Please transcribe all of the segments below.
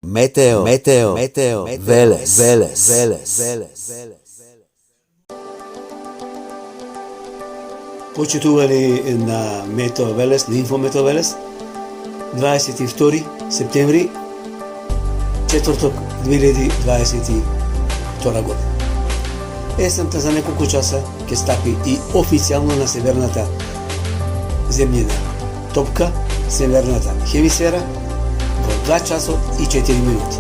Meteo, Велес. Почитували на Метео Велес, на Инфо Метео Велес, 22 септември, четврток 2022 година. Есента за неколку часа ќе стапи и официјално на северната земјина топка, северната хемисфера, во 2 часот и 4 минути.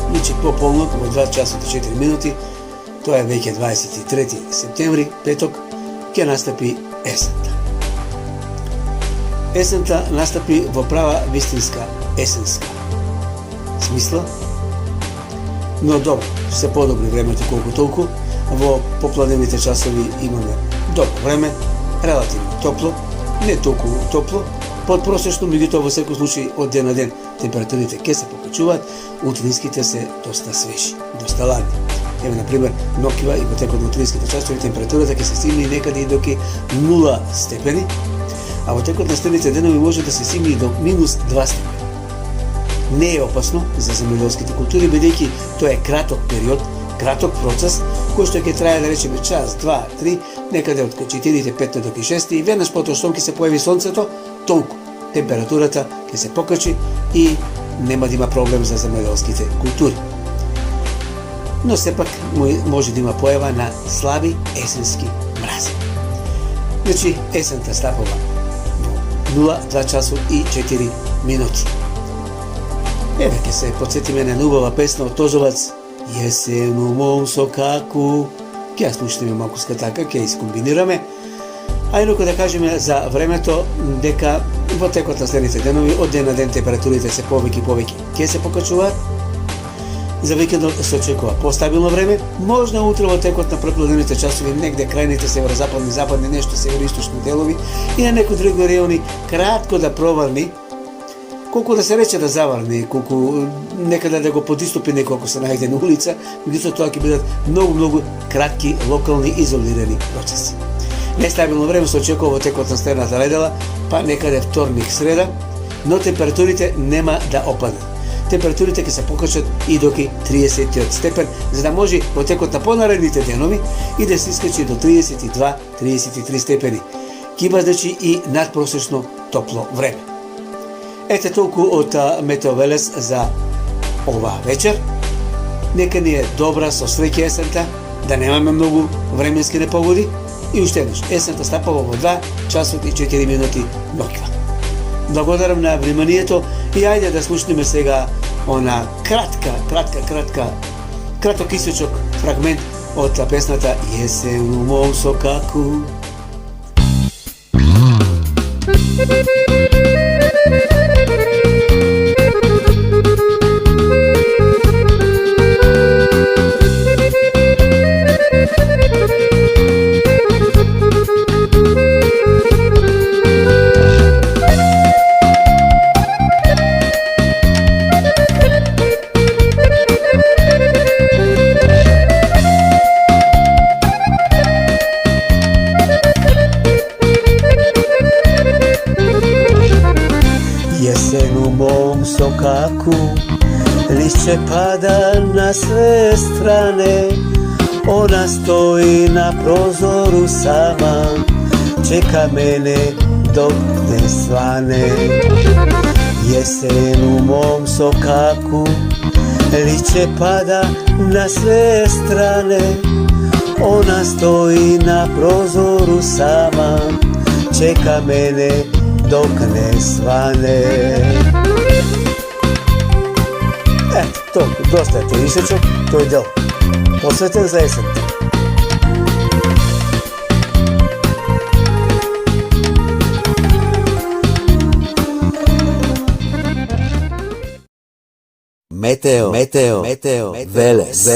Значи по полнок во 2 часот и 4 минути, тоа е веќе 23 септември, петок, ќе настапи есента. Есента настапи во права вистинска есенска смисла, но добро, се подобри времето колку толку. Во попладневните часови имаме добро време, релативно топло, не толку топло, подпросечно, меѓутоа во секој случај од ден на ден температурите ќе се покачуваат, утринските се доста свежи, доста ладни. Еве на пример, ноќува и во текот на утринските часови температурата ќе се стигне некаде и до 0 степени, а во текот на следните денови може да се стигне и до -2 степени. Не е опасно за земјоделските култури, бидејќи тоа е краток период, краток процес, кој што ќе трае да речеме час, 2, 3, некаде од 4, 5 до 6 и веднаш потоа што ќе се појави сонцето, толку температурата ќе се покачи и нема да има проблем за земјоделските култури. Но сепак може да има појава на слаби есенски мрази. Значи, есента стапува во 0-2 часот и 4 минути. Еве ќе се подсетиме на убава песна од Тожовац, Јесен у мом сокаку. Ќе ја слушнеме малку скатака, ќе ја искомбинираме. А инаку да кажеме за времето, дека во текот на следните денови, од ден на ден температурите се повеќе ќе се покачуваат. За викендот се очекува постабилно време, можна утре во текот на препладневните часови негде крајните северозападни, западни, нешто североисточни делови и на некои други райони кратко да провални, колку да се рече да заварни, колку некаде да го подиступи некој ако се најде на улица, меѓутоа тоа ќе бидат многу кратки локални изолирани процеси. Нестабилно време се очекува во текот на следната недела, па некаде вторник, среда, но температурите нема да опаднат. Температурите ќе се покачат и до 30 степен, за да може во текот на понаредните денови и да се искачи до 32-33 степени. Ќе има значи и надпросечно топло време. Ете толку од Метео Велес за оваа вечер. Нека ни е добра со среќа есента, да немаме многу временски непогоди и уште еднаш есента стапува во 2 часот и 4 минути ноќва. Благодарам на вниманието и ајде да слушнеме сега она краток исечок фрагмент од песната Јесен у мом сокаку. Јесен у мом сокаку, лиšće пада на све стране, она стои на прозору сама, чека мене dok ne svane. Jesen u mom sokaku, lišće pada na sve strane, ona stoji na prozoru sama, čeka mene dok ne svane. Eto, toliko, dosta je to isečak, to je del posvećen za jesen. Meteo, Veles.